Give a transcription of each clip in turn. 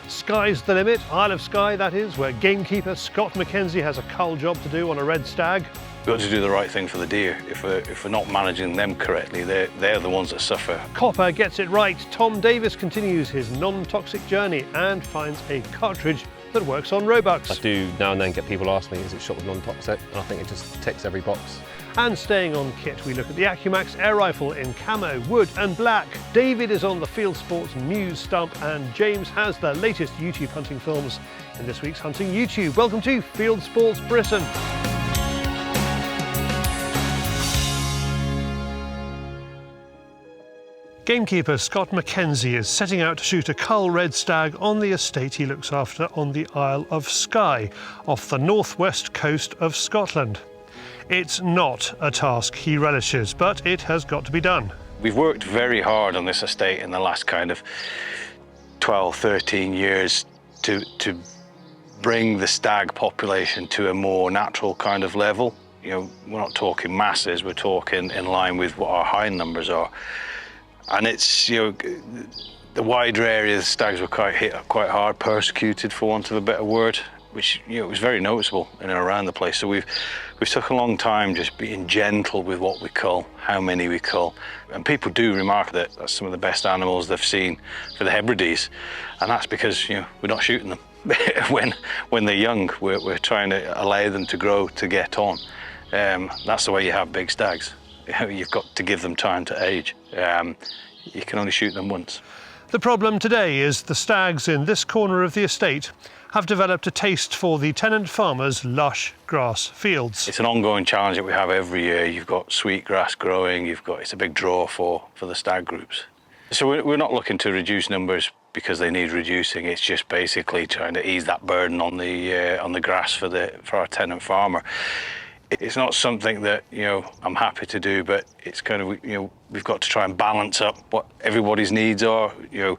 Skye's the limit, Isle of Skye that is, where gamekeeper Scott MacKenzie has a cull job to do on a red stag. We've got to do the right thing for the deer. If we're not managing them correctly, they're the ones that suffer. Copper gets it right. Tom Davies continues his non-toxic journey and finds a cartridge that works on roebucks. I do now and then get people ask me, is it shot with non-toxic? And I think it just ticks every box. And staying on kit, we look at the Accumax air rifle in camo, wood and black. David is on the Fieldsports News stump, and James has the latest YouTube hunting films in this week's Hunting YouTube. Welcome to Fieldsports Britain. Gamekeeper Scott MacKenzie is setting out to shoot a cull red stag on the estate he looks after on the Isle of Skye, off the northwest coast of Scotland. It's not a task he relishes, but it has got to be done. We've worked very hard on this estate in the last kind of 12, 13 years to bring the stag population to a more natural kind of level. You know, we're not talking masses, we're talking in line with what our hind numbers are. And it's, you know, the wider area, the stags were quite hit quite hard, persecuted for want of a better word, which, you know, was very noticeable in and around the place. So we've took a long time just being gentle with what we cull, how many we cull. And people do remark that that's some of the best animals they've seen for the Hebrides. And that's because, you know, we're not shooting them. when they're young, we're trying to allow them to grow, to get on. That's the way you have big stags. You've got to give them time to age. You can only shoot them once. The problem today is the stags in this corner of the estate have developed a taste for the tenant farmer's lush grass fields. It's an ongoing challenge that we have every year. You've got sweetgrass growing, it's a big draw for the stag groups. So we're not looking to reduce numbers because they need reducing. It's just basically trying to ease that burden on the grass for our tenant farmer. It's not something that, you know, I'm happy to do, but it's kind of, you know, we've got to try and balance up what everybody's needs are, you know,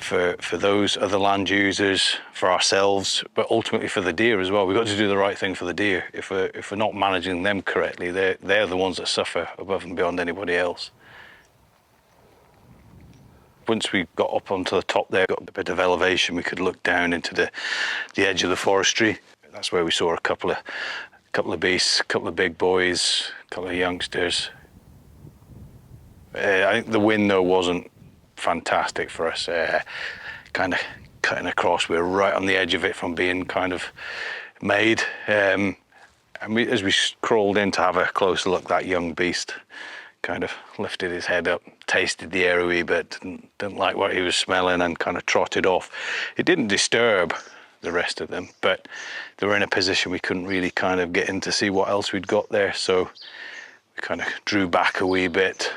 for those other land users, for ourselves, but ultimately for the deer as well. We've got to do the right thing for the deer. If we're not managing them correctly, they're the ones that suffer above and beyond anybody else. Once we got up onto the top there, got a bit of elevation, we could look down into the edge of the forestry. That's where we saw a couple of beasts, a couple of big boys, a couple of youngsters. I think the wind though wasn't fantastic for us. Kind of cutting across, we were right on the edge of it from being kind of made. And as we crawled in to have a closer look, that young beast kind of lifted his head up, tasted the air a wee bit, didn't like what he was smelling and kind of trotted off. It didn't disturb the rest of them, but they were in a position we couldn't really kind of get in to see what else we'd got there, so we kind of drew back a wee bit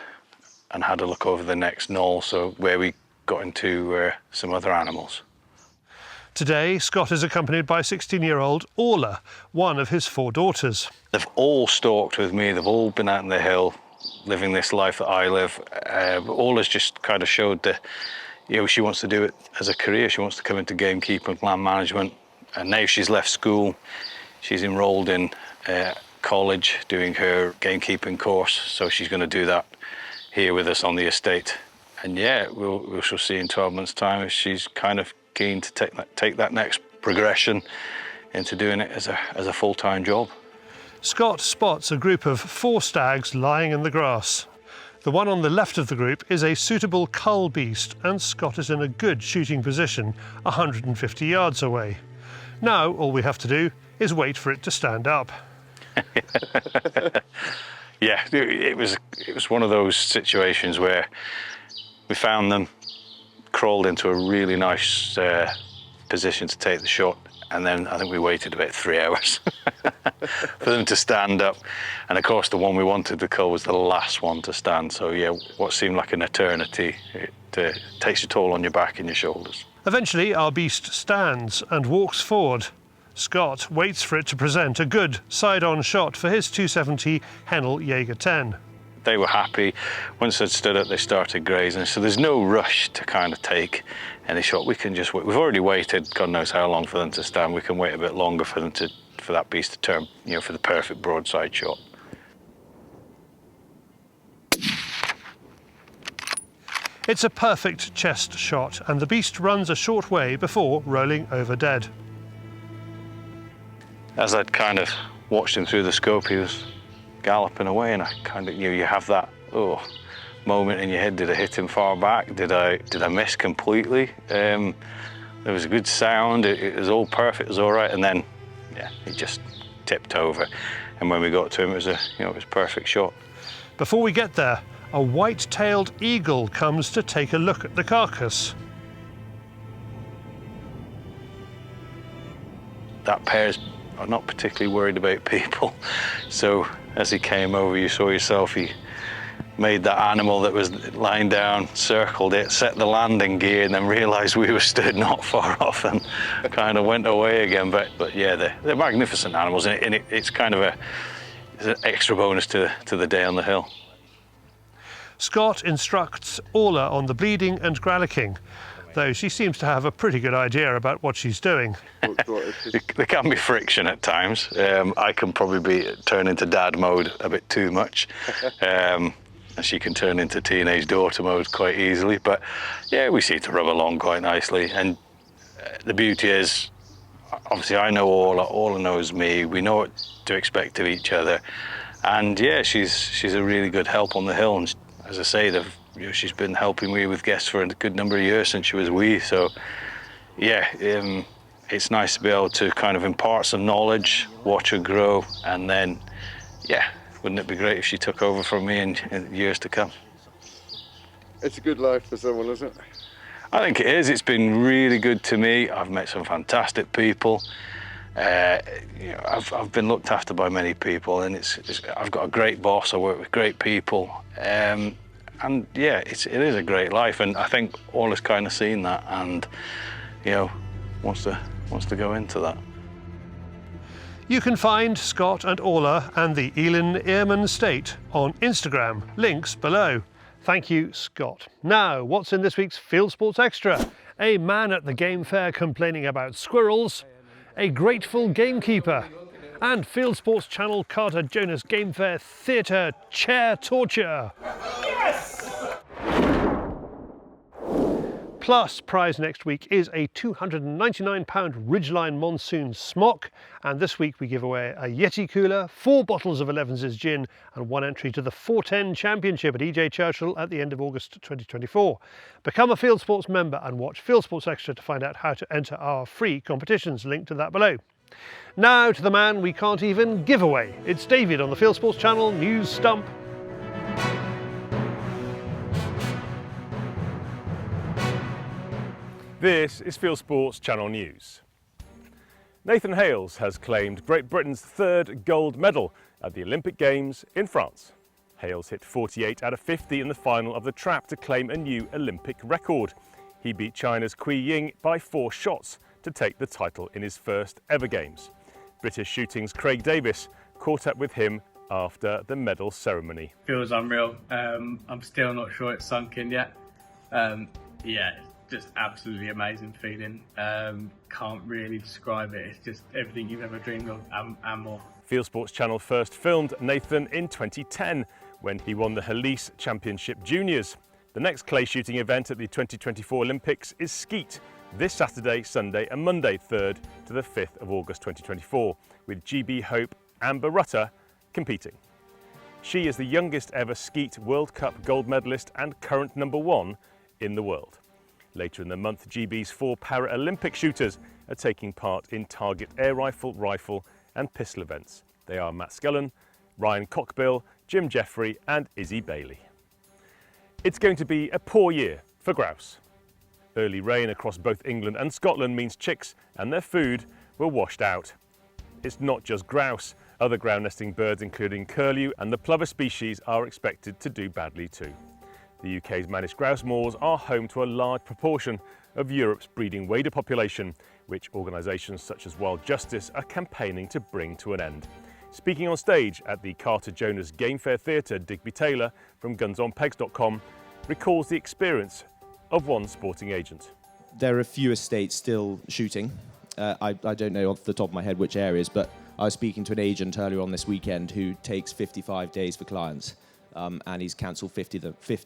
and had a look over the next knoll, so where we got into some other animals. Today, Scott is accompanied by 16-year-old Orla, one of his 4 daughters. They've all stalked with me, they've all been out on the hill, living this life that I live. Orla's just kind of showed that, you know, she wants to do it as a career. She wants to come into gamekeeping, land management. And now she's left school, she's enrolled in college doing her gamekeeping course. So she's going to do that here with us on the estate. And yeah, we shall see in 12 months' time if she's kind of keen to take that next progression into doing it as a full-time job. Scott spots a group of 4 stags lying in the grass. The one on the left of the group is a suitable cull beast, and Scott is in a good shooting position 150 yards away. Now all we have to do is wait for it to stand up. Yeah, it was one of those situations where we found them, crawled into a really nice position to take the shot, and then I think we waited about 3 hours for them to stand up. And of course the one we wanted to cull was the last one to stand, so yeah, what seemed like an eternity, it takes a toll on your back and your shoulders. Eventually our beast stands and walks forward. Scott waits for it to present a good side-on shot for his 270 Hennel Jaeger 10. They were happy. Once they'd stood up, they started grazing, so there's no rush to kind of take any shot. We can just wait. We've already waited God knows how long for them to stand. We can wait a bit longer for that beast to turn, you know, for the perfect broadside shot. It's a perfect chest shot, and the beast runs a short way before rolling over dead. As I'd kind of watched him through the scope, he was galloping away, and I kind of, you have that moment in your head: did I hit him far back? Did I miss completely? There was a good sound. It was all perfect. It was all right, and then yeah, he just tipped over. And when we got to him, it was a it was a perfect shot. Before we get there, a white-tailed eagle comes to take a look at the carcass. That pair's are not particularly worried about people, so as he came over, you saw yourself, he made that animal that was lying down, circled it, set the landing gear, and then realised we were stood not far off and kind of went away again. But yeah, they're magnificent animals, and it's kind of it's an extra bonus to the day on the hill. Scott instructs Orla on the bleeding and gralloching, though she seems to have a pretty good idea about what she's doing. There can be friction at times. I can probably turn into dad mode a bit too much. And she can turn into teenage daughter mode quite easily. But yeah, we seem to rub along quite nicely. And the beauty is, obviously I know Orla knows me. We know what to expect of each other. And yeah, she's a really good help on the hill. And as I say, she's been helping me with guests for a good number of years since she was wee. So yeah, it's nice to be able to kind of impart some knowledge, watch her grow, and then yeah, wouldn't it be great if she took over from me in years to come? It's a good life for someone, isn't it? I think it is. It's been really good to me. I've met some fantastic people. I've been looked after by many people, and I've got a great boss. I work with great people, and yeah, it is a great life. And I think Orla's kind of seen that, and wants to go into that. You can find Scott and Orla and the Elin Earman Estate on Instagram. Links below. Thank you, Scott. Now, what's in this week's Fieldsports Extra? A man at the game fair complaining about squirrels, a grateful gamekeeper, and Fieldsports Channel Carter Jonas Game Fair Theatre chair torture. Yes! Plus, prize next week is a £299 Ridgeline Monsoon smock, and this week we give away a Yeti cooler, 4 bottles of 11's gin, and 1 entry to the 410 Championship at EJ Churchill at the end of August 2024. Become a Fieldsports member and watch Fieldsports Extra to find out how to enter our free competitions. Link to that below. Now to the man we can't even give away. It's David on the Fieldsports Channel News Stump. This is Fieldsports Channel News. Nathan Hales has claimed Great Britain's 3rd gold medal at the Olympic Games in France. Hales hit 48 out of 50 in the final of the trap to claim a new Olympic record. He beat China's Kui Ying by 4 shots to take the title in his first ever games. British shooting's Craig Davies caught up with him after the medal ceremony. Feels unreal. I'm still not sure it's sunk in yet. Yeah. Just absolutely amazing feeling. Can't really describe it. It's just everything you've ever dreamed of and more. Fieldsports Channel first filmed Nathan in 2010 when he won the Halise Championship Juniors. The next clay shooting event at the 2024 Olympics is Skeet this Saturday, Sunday and Monday 3rd to the 5th of August 2024 with GB Hope Amber Rutter competing. She is the youngest ever Skeet World Cup gold medalist and current #1 in the world. Later in the month, GB's 4 Paralympic shooters are taking part in target air rifle, rifle and pistol events. They are Matt Scullen, Ryan Cockbill, Jim Jeffrey and Izzy Bailey. It's going to be a poor year for grouse. Early rain across both England and Scotland means chicks and their food were washed out. It's not just grouse. Other ground nesting birds including curlew and the plover species are expected to do badly too. The UK's managed grouse moors are home to a large proportion of Europe's breeding waders population, which organisations such as Wild Justice are campaigning to bring to an end. Speaking on stage at the Carter Jonas Game Fair Theatre, Digby Taylor from gunsonpegs.com recalls the experience of one sporting agent. There are a few estates still shooting. I don't know off the top of my head which areas, but I was speaking to an agent earlier on this weekend who takes 55 days for clients. And he's cancelled 50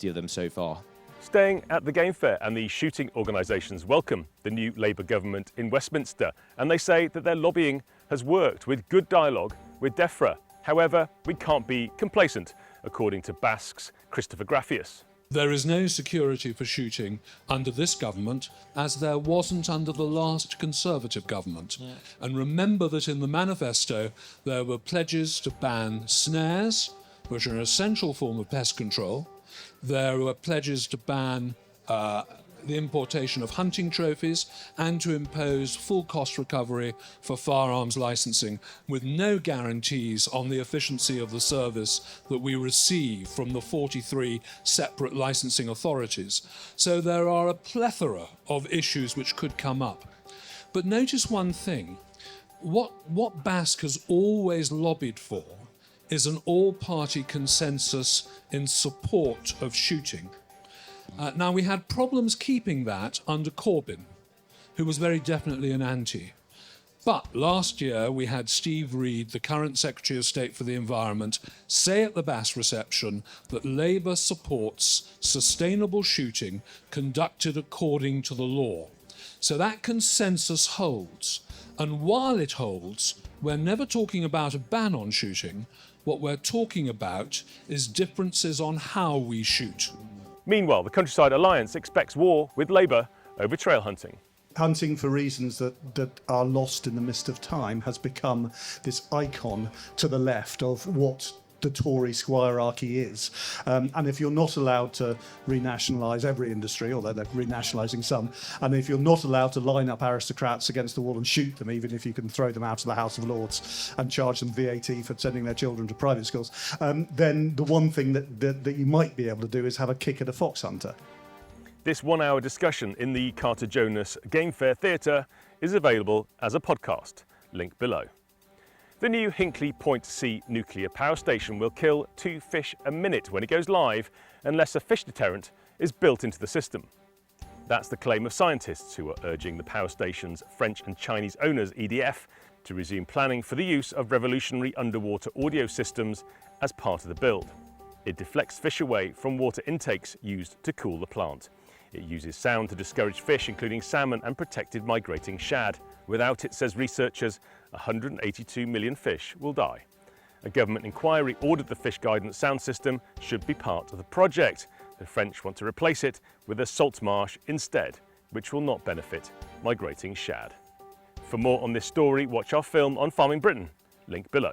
of them so far. Staying at the Game Fair, and the shooting organisations welcome the new Labour government in Westminster, and they say that their lobbying has worked with good dialogue with DEFRA. However, we can't be complacent, according to BASC's Christopher Graffius. There is no security for shooting under this government, as there wasn't under the last Conservative government. Yeah. And remember that in the manifesto there were pledges to ban snares, which are an essential form of pest control. There were pledges to ban the importation of hunting trophies and to impose full cost recovery for firearms licensing, with no guarantees on the efficiency of the service that we receive from the 43 separate licensing authorities. So there are a plethora of issues which could come up. But notice one thing. What BASC has always lobbied for is an all-party consensus in support of shooting. Now, we had problems keeping that under Corbyn, who was very definitely an anti. But last year, we had Steve Reed, the current Secretary of State for the Environment, say at the BASC reception that Labour supports sustainable shooting conducted according to the law. So that consensus holds. And while it holds, we're never talking about a ban on shooting. What we're talking about is differences on how we shoot. Meanwhile, the Countryside Alliance expects war with Labour over trail hunting. Hunting, for reasons that are lost in the mist of time, has become this icon to the left of what the Tory squirearchy is. And if you're not allowed to renationalise every industry, although they're renationalising some, and if you're not allowed to line up aristocrats against the wall and shoot them, even if you can throw them out of the House of Lords and charge them VAT for sending their children to private schools, then the one thing that you might be able to do is have a kick at a fox hunter. This 1 hour discussion in the Carter Jonas Game Fair Theatre is available as a podcast. Link below. The new Hinkley Point C nuclear power station will kill 2 fish a minute when it goes live, unless a fish deterrent is built into the system. That's the claim of scientists who are urging the power station's French and Chinese owners, EDF, to resume planning for the use of revolutionary underwater audio systems as part of the build. It deflects fish away from water intakes used to cool the plant. It uses sound to discourage fish, including salmon and protected migrating shad. Without it, says researchers, 182 million fish will die. A government inquiry ordered the fish guidance sound system should be part of the project. The French want to replace it with a salt marsh instead, which will not benefit migrating shad. For more on this story, watch our film on Farming Britain, link below.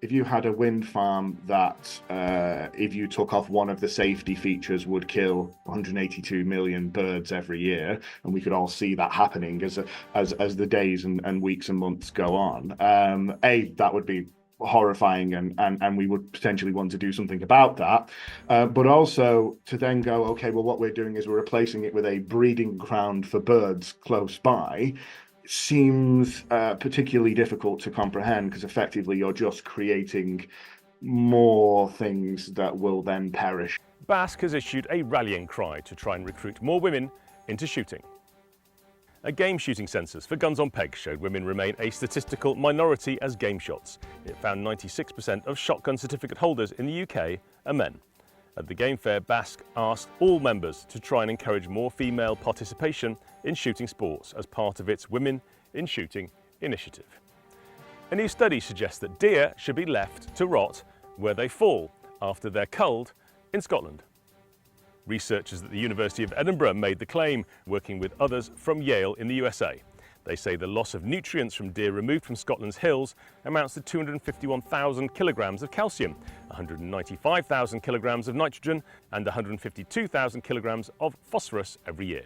If you had a wind farm that, if you took off one of the safety features, would kill 182 million birds every year, and we could all see that happening as the days and weeks and months go on, that would be horrifying, and we would potentially want to do something about that. But also to then go, okay, well, what we're doing is we're replacing it with a breeding ground for birds close by. Seems particularly difficult to comprehend, because effectively you're just creating more things that will then perish. BASC has issued a rallying cry to try and recruit more women into shooting. A game shooting census for Guns on Pegs showed women remain a statistical minority as game shots. It found 96% of shotgun certificate holders in the UK are men. At the Game Fair, BASC asked all members to try and encourage more female participation in shooting sports as part of its Women in Shooting initiative. A new study suggests that deer should be left to rot where they fall after they're culled in Scotland. Researchers at the University of Edinburgh made the claim, working with others from Yale in the USA. They say the loss of nutrients from deer removed from Scotland's hills amounts to 251,000 kilograms of calcium, 195,000 kilograms of nitrogen, and 152,000 kilograms of phosphorus every year.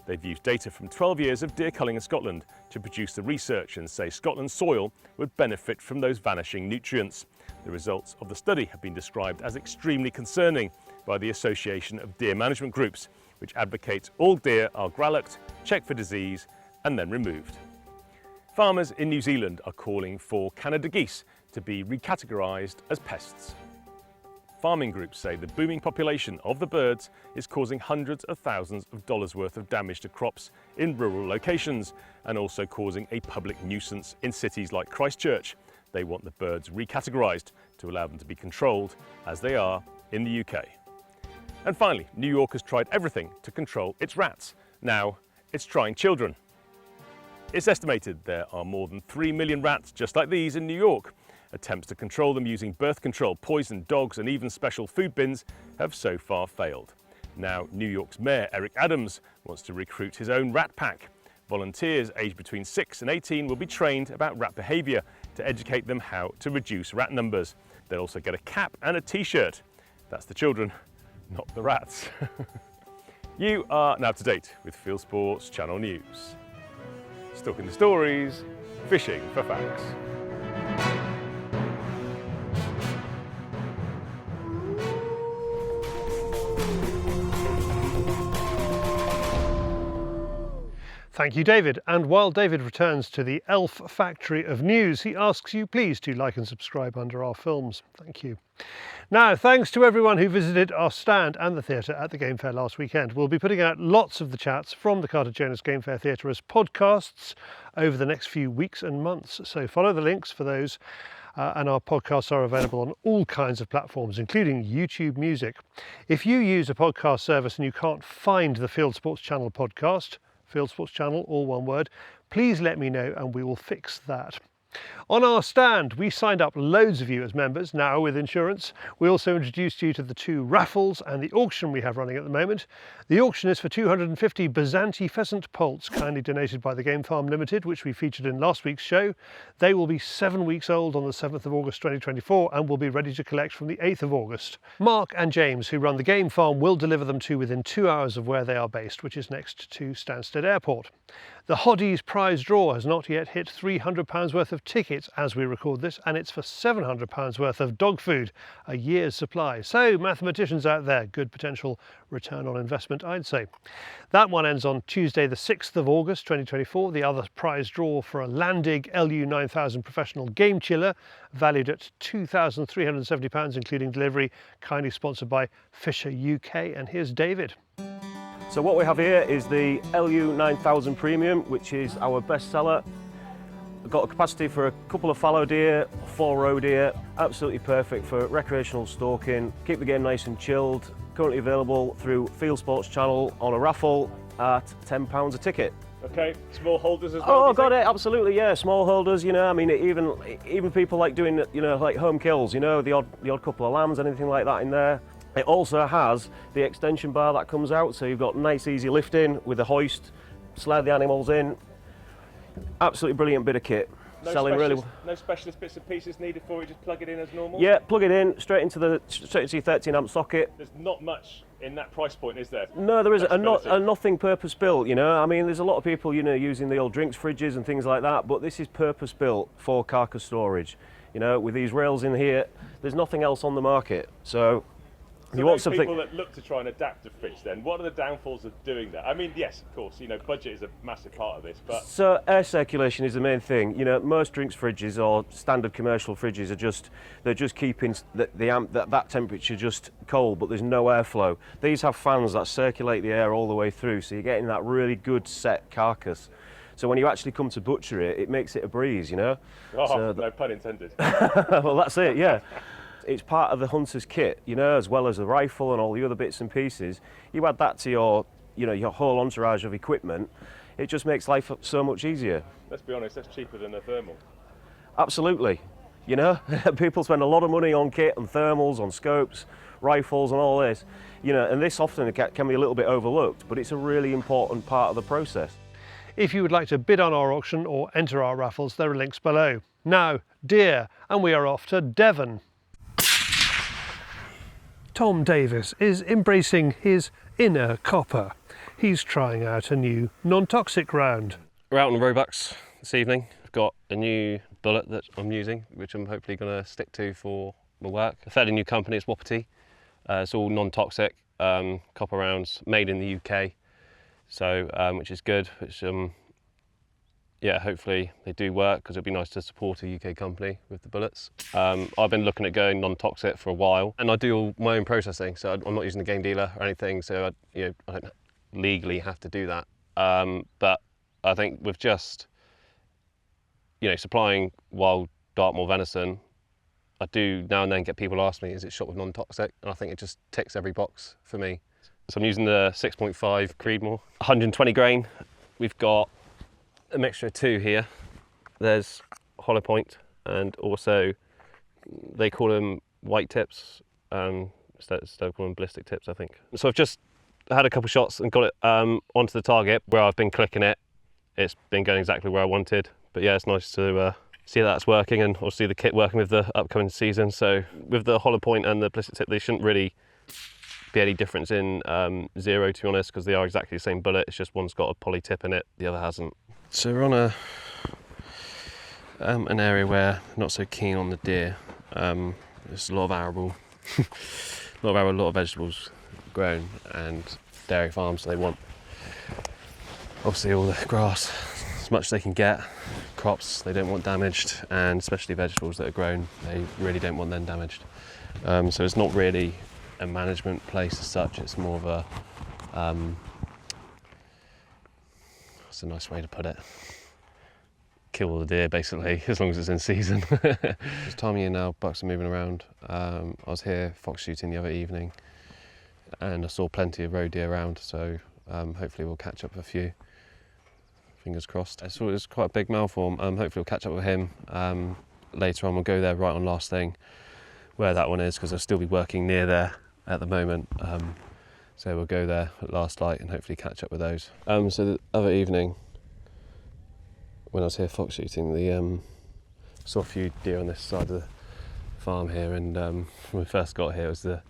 They've used data from 12 years of deer culling in Scotland to produce the research and say Scotland's soil would benefit from those vanishing nutrients. The results of the study have been described as extremely concerning by the Association of Deer Management Groups, which advocates all deer are grallocked, checked for disease, and then removed. Farmers in New Zealand are calling for Canada geese to be recategorised as pests. Farming groups say the booming population of the birds is causing hundreds of thousands of dollars worth of damage to crops in rural locations, and also causing a public nuisance in cities like Christchurch. They want the birds recategorised to allow them to be controlled as they are in the UK. And finally, New York has tried everything to control its rats. Now it's trying children. It's estimated there are more than 3 million rats just like these in New York. Attempts to control them using birth control, poison, dogs and even special food bins have so far failed. Now New York's Mayor Eric Adams wants to recruit his own rat pack. Volunteers aged between 6 and 18 will be trained about rat behaviour to educate them how to reduce rat numbers. They'll also get a cap and a t-shirt. That's the children, not the rats. You are now up to date with Fieldsports Channel News. Stalking the stories, fishing for facts. Thank you, David. And while David returns to the elf factory of news, he asks you please to like and subscribe under our films. Thank you. Now, thanks to everyone who visited our stand and the theatre at the Game Fair last weekend. We'll be putting out lots of the chats from the Cartridge Game Fair Theatre as podcasts over the next few weeks and months. So follow the links for those. And our podcasts are available on all kinds of platforms, including YouTube Music. If you use a podcast service and you can't find the Fieldsports Channel podcast, Fieldsports Channel, all one word, please let me know and we will fix that. On our stand, we signed up loads of you as members, now with insurance. We also introduced you to the 2 raffles and the auction we have running at the moment. The auction is for 250 Byzanti pheasant poults, kindly donated by the Game Farm Limited, which we featured in last week's show. They will be 7 weeks old on the 7th of August 2024 and will be ready to collect from the 8th of August. Mark and James, who run the Game Farm, will deliver them to within 2 hours of where they are based, which is next to Stansted Airport. The Hoddies prize draw has not yet hit £300 worth of tickets as we record this, and it's for £700 worth of dog food, a year's supply. So mathematicians out there, good potential return on investment, I'd say. That one ends on Tuesday the 6th of August 2024. The other prize draw for a Landig LU 9000 professional game chiller, valued at £2,370 including delivery, kindly sponsored by Fisher UK. And here's David. So what we have here is the LU 9000 Premium, which is our best seller. We've got a capacity for a couple of fallow deer, 4 roe deer, absolutely perfect for recreational stalking, keep the game nice and chilled. Currently available through Fieldsports Channel on a raffle at £10 a ticket. Okay, small holders as well? Oh, got it, absolutely, yeah, small holders, you know, I mean, even people like doing, you know, like home kills, you know, the odd couple of lambs, anything like that in there. It also has the extension bar that comes out, so you've got nice easy lifting with a hoist, slide the animals in. Absolutely brilliant bit of kit. Selling really well. No specialist bits and pieces needed for it, just plug it in as normal? Yeah, plug it in, straight into your 13 amp socket. There's not much in that price point, is there? No, there isn't, and nothing purpose built, you know. I mean, there's a lot of people, you know, using the old drinks fridges and things like that, but this is purpose built for carcass storage. You know, with these rails in here, there's nothing else on the market, so you want something. People that look to try and adapt a fridge then, what are the downfalls of doing that? I mean, yes, of course, you know, budget is a massive part of this, but... So air circulation is the main thing. You know, most drinks fridges or standard commercial fridges are they're just keeping that temperature just cold, but there's no airflow. These have fans that circulate the air all the way through, so you're getting that really good set carcass. So when you actually come to butcher it, it makes it a breeze, you know? Oh, so no pun intended. Well, that's it, yeah. It's part of the hunter's kit, you know, as well as the rifle and all the other bits and pieces. You add that to your whole entourage of equipment, it just makes life so much easier. Let's be honest, that's cheaper than a thermal. Absolutely. You know, people spend a lot of money on kit and thermals, on scopes, rifles and all this. You know, and this often can be a little bit overlooked, but it's a really important part of the process. If you would like to bid on our auction or enter our raffles, there are links below. Now, deer, and we are off to Devon. Tom Davies is embracing his inner copper. He's trying out a new non-toxic round. We're out on roebucks this evening. I've got a new bullet that I'm using, which I'm hopefully going to stick to for my work. A fairly new company, it's Wapiti. It's all non-toxic, copper rounds, made in the UK. So, which is good, which yeah, hopefully they do work, because it'd be nice to support a UK company with the bullets. I've been looking at going non-toxic for a while, and I do all my own processing, so I'm not using a game dealer or anything, so I don't legally have to do that. But I think with just supplying wild Dartmoor venison, I do now and then get people ask me, is it shot with non-toxic? And I think it just ticks every box for me. So I'm using the 6.5 Creedmoor, 120 grain. We've got a mixture of two here. There's hollow point, and also they call them white tips, instead of calling them ballistic tips, I think. So I've just had a couple shots and got it onto the target where I've been clicking it. It's been going exactly where I wanted. But yeah, it's nice to see that that's working, and obviously the kit working with the upcoming season. So with the hollow point and the ballistic tip, they shouldn't really be any difference in zero, to be honest, because they are exactly the same bullet. It's just one's got a poly tip in it, the other hasn't. So we're on an area where I'm not so keen on the deer. There's a lot of arable, a lot of vegetables grown, and dairy farms. So they want obviously all the grass, as much as they can get. Crops they don't want damaged, and especially vegetables that are grown, they really don't want them damaged. So it's not really a management place as such. It's more of a what's a nice way to put it? Kill all the deer basically, as long as it's in season. It's time of year now, bucks are moving around. I was here fox shooting the other evening, and I saw plenty of roe deer around, so hopefully we'll catch up with a few. Fingers crossed. I saw it was quite a big male form. Hopefully we'll catch up with him later on. We'll go there right on last thing where that one is, because I'll still be working near there at the moment. So we'll go there at last light and hopefully catch up with those. So the other evening, when I was here fox shooting, saw a few deer on this side of the farm here, and when we first got here, it was the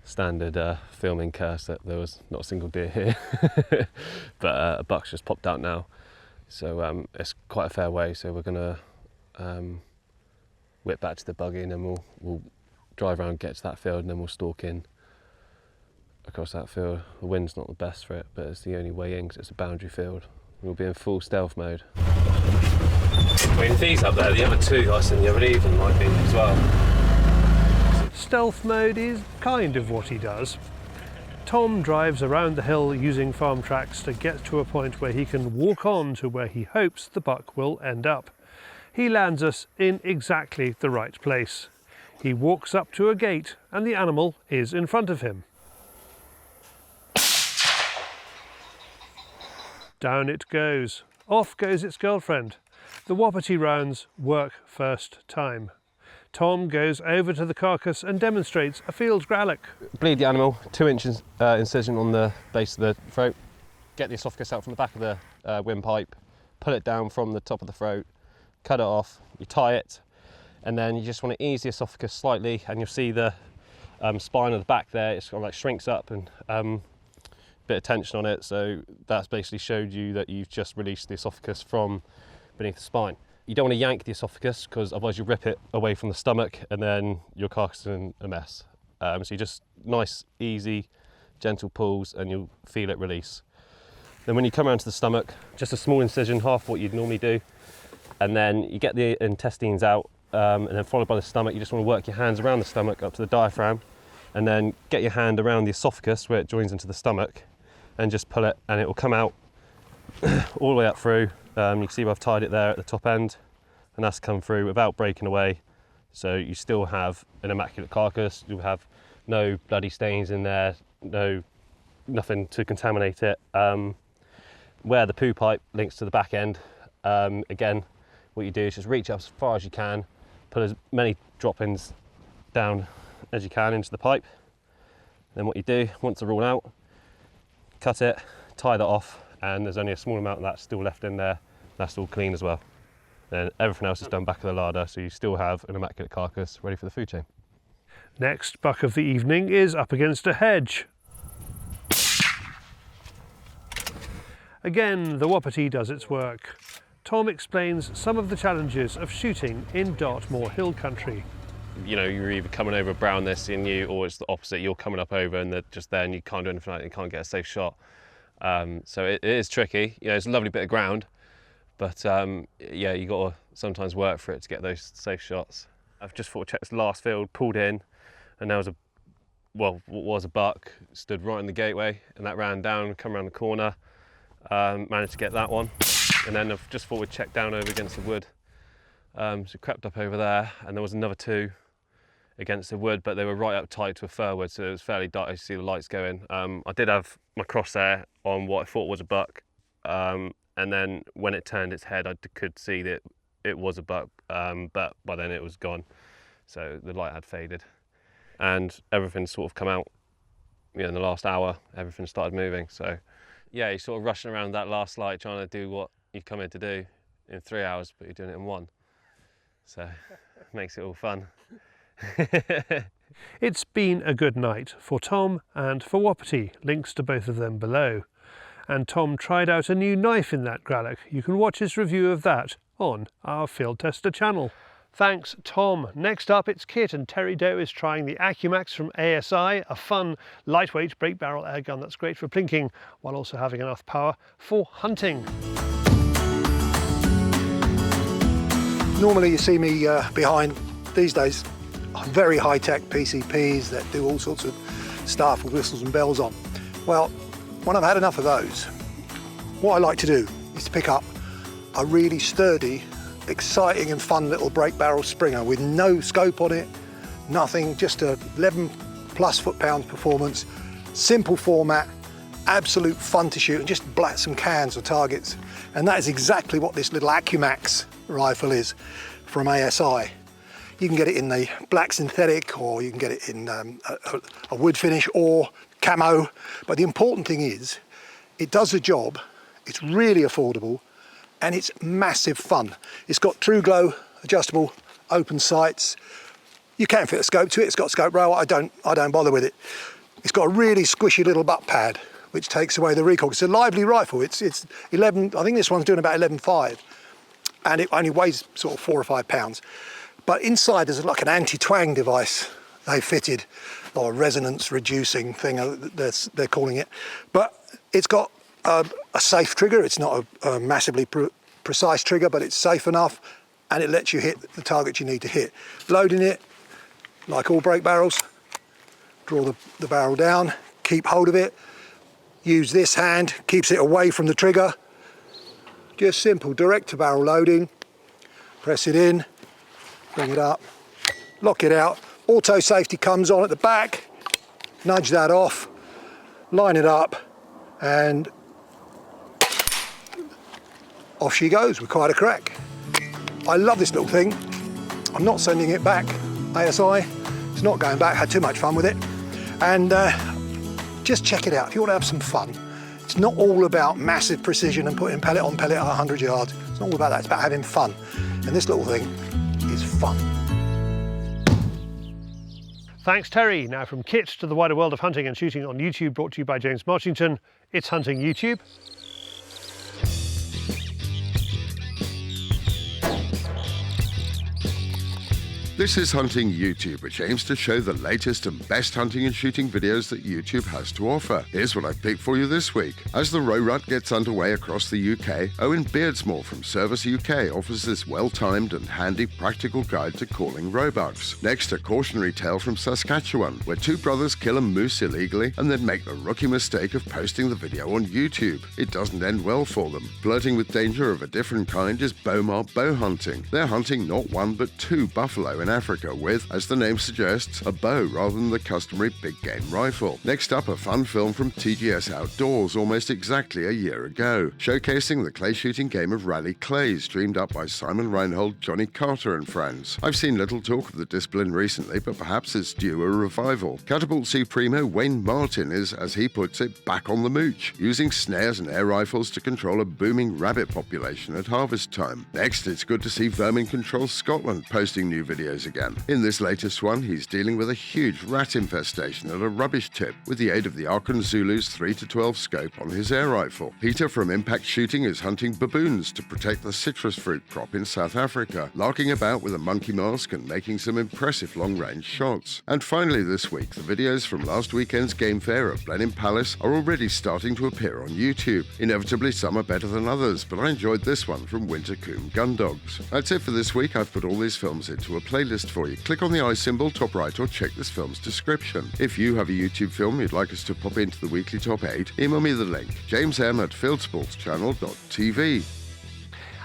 standard filming curse that there was not a single deer here. But a buck's just popped out now, so it's quite a fair way. So we're gonna whip back to the buggy, and then we'll drive around, get to that field, and then we'll stalk in across that field. The wind's not the best for it, but it's the only way in because it's a boundary field. We'll be in full stealth mode. I mean, if he's up there, the other two I seen the other evening might be as well. Stealth mode is kind of what he does. Tom drives around the hill using farm tracks to get to a point where he can walk on to where he hopes the buck will end up. He lands us in exactly the right place. He walks up to a gate and the animal is in front of him. Down it goes. Off goes its girlfriend. The Wapiti rounds work first time. Tom goes over to the carcass and demonstrates a field gralloch. Bleed the animal, 2 inches incision on the base of the throat. Get the esophagus out from the back of the windpipe, pull it down from the top of the throat, cut it off, you tie it, and then you just want to ease the esophagus slightly, and you'll see the spine of the back there, it's kind of like shrinks up, and bit of tension on it, so that's basically showed you that you've just released the esophagus from beneath the spine. You don't want to yank the esophagus, because otherwise you rip it away from the stomach and then your carcass is in a mess. So you just nice, easy, gentle pulls and you'll feel it release. Then when you come around to the stomach, just a small incision, half what you'd normally do, and then you get the intestines out, and then followed by the stomach. You just want to work your hands around the stomach up to the diaphragm, and then get your hand around the esophagus where it joins into the stomach, and just pull it, and it will come out all the way up through. You can see I've tied it there at the top end, and that's come through without breaking away. So you still have an immaculate carcass. You'll have no bloody stains in there, nothing to contaminate it. Where the poo pipe links to the back end, again, what you do is just reach up as far as you can, put as many drop-ins down as you can into the pipe. Then what you do, once they're all out, cut it, tie that off, and there's only a small amount of that still left in there. That's all clean as well. Then everything else is done back of the larder, so you still have an immaculate carcass ready for the food chain. Next buck of the evening is up against a hedge. Again, the Wapiti does its work. Tom explains some of the challenges of shooting in Dartmoor Hill country. You know, you're either coming over a brown they're seeing you, or it's the opposite, you're coming up over and they're just there and you can't do anything like it, you can't get a safe shot. So it is tricky. You know, it's a lovely bit of ground, but yeah, you got to sometimes work for it to get those safe shots. I've just thought checked this last field, pulled in, and there was what was a buck, stood right in the gateway, and that ran down, come around the corner, managed to get that one, and then I've just thought we'd check down over against the wood. So crept up over there, and there was another two against the wood, but they were right up tight to a fir wood, so it was fairly dark. I could see the lights going. I did have my crosshair on what I thought was a buck, and then when it turned its head, I could see that it was a buck, but by then it was gone, so the light had faded, and everything sort of come out. In the last hour, everything started moving. So, yeah, you're sort of rushing around that last light, trying to do what you've come in to do in 3 hours, but you're doing it in 1. So, it makes it all fun. It's been a good night for Tom and for Wapiti. Links to both of them below. And Tom tried out a new knife in that Gralloch. You can watch his review of that on our Field Tester channel. Thanks, Tom. Next up, it's Kit, and Terry Doe is trying the Accumax from ASI, a fun, lightweight break barrel airgun that's great for plinking, while also having enough power for hunting. Normally you see me behind, these days, very high-tech PCPs that do all sorts of stuff with whistles and bells on. Well, when I've had enough of those, what I like to do is to pick up a really sturdy, exciting and fun little break barrel Springer with no scope on it, nothing, just a 11+ foot-pounds performance, simple format, absolute fun to shoot, and just blat some cans or targets. And that is exactly what this little Accumax rifle is from ASI. You can get it in the black synthetic, or you can get it in a wood finish or camo, but the important thing is it does the job, it's really affordable, and it's massive fun. It's got true glow, adjustable, open sights. You can fit a scope to it. It's got scope rail. I don't bother with it. It's got a really squishy little butt pad, which takes away the recoil. It's a lively rifle. It's 11. I think this one's doing about 11.5, and it only weighs sort of 4 or 5 pounds. But inside there's like an anti-twang device they fitted, or a resonance reducing thing they're calling it. But it's got a safe trigger. It's not a massively precise trigger, but it's safe enough, and it lets you hit the target you need to hit. Loading it, like all break barrels, draw the barrel down, keep hold of it, use this hand, keeps it away from the trigger. Just simple direct to barrel loading. Press it in, bring it up, lock it out. Auto safety comes on at the back, nudge that off, line it up, and off she goes with quite a crack. I love this little thing. I'm not sending it back, ASI. It's not going back, had too much fun with it. And just check it out if you want to have some fun. It's not all about massive precision and putting pellet on pellet at 100 yards. It's not all about that, it's about having fun. And this little thing is fun. Thanks, Terry. Now from Kit to the wider world of hunting and shooting on YouTube, brought to you by James Marchington. It's Hunting YouTube. This is Hunting YouTube, which aims to show the latest and best hunting and shooting videos that YouTube has to offer. Here's what I've picked for you this week. As the roe rut gets underway across the UK, Owen Beardsmore from Service UK offers this well-timed and handy practical guide to calling roebucks. Next, a cautionary tale from Saskatchewan, where 2 brothers kill a moose illegally and then make the rookie mistake of posting the video on YouTube. It doesn't end well for them. Flirting with danger of a different kind is Bomar bow hunting. They're hunting not 1 but 2 buffalo in Africa with, as the name suggests, a bow rather than the customary big game rifle. Next up, a fun film from TGS Outdoors almost exactly a year ago, showcasing the clay shooting game of Rally Clays, streamed up by Simon Reinhold, Johnny Carter and friends. I've seen little talk of the discipline recently, but perhaps it's due a revival. Catapult Supremo Wayne Martin is, as he puts it, back on the mooch, using snares and air rifles to control a booming rabbit population at harvest time. Next, it's good to see Vermin Control Scotland posting new videos again. In this latest one, he's dealing with a huge rat infestation at a rubbish tip with the aid of the Arkhan Zulu's 3-12 scope on his air rifle. Peter from Impact Shooting is hunting baboons to protect the citrus fruit crop in South Africa, larking about with a monkey mask and making some impressive long-range shots. And finally this week, the videos from last weekend's game fair at Blenheim Palace are already starting to appear on YouTube. Inevitably, some are better than others, but I enjoyed this one from Wintercombe Gundogs. That's it for this week. I've put all these films into a playlist for you. Click on the eye symbol top right or check this film's description. If you have a YouTube film you'd like us to pop into the weekly top 8, email me the link, jamesm@fieldsportschannel.tv.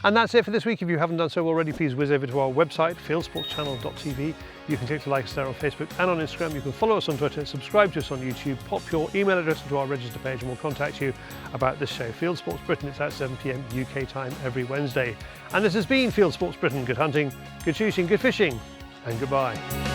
And that's it for this week. If you haven't done so already, please whiz over to our website, fieldsportschannel.tv. You can click to like us there on Facebook and on Instagram. You can follow us on Twitter, subscribe to us on YouTube, pop your email address into our register page and we'll contact you about this show. Fieldsports Britain, it's at 7 p.m. UK time every Wednesday. And this has been Fieldsports Britain. Good hunting, good shooting, good fishing, and goodbye.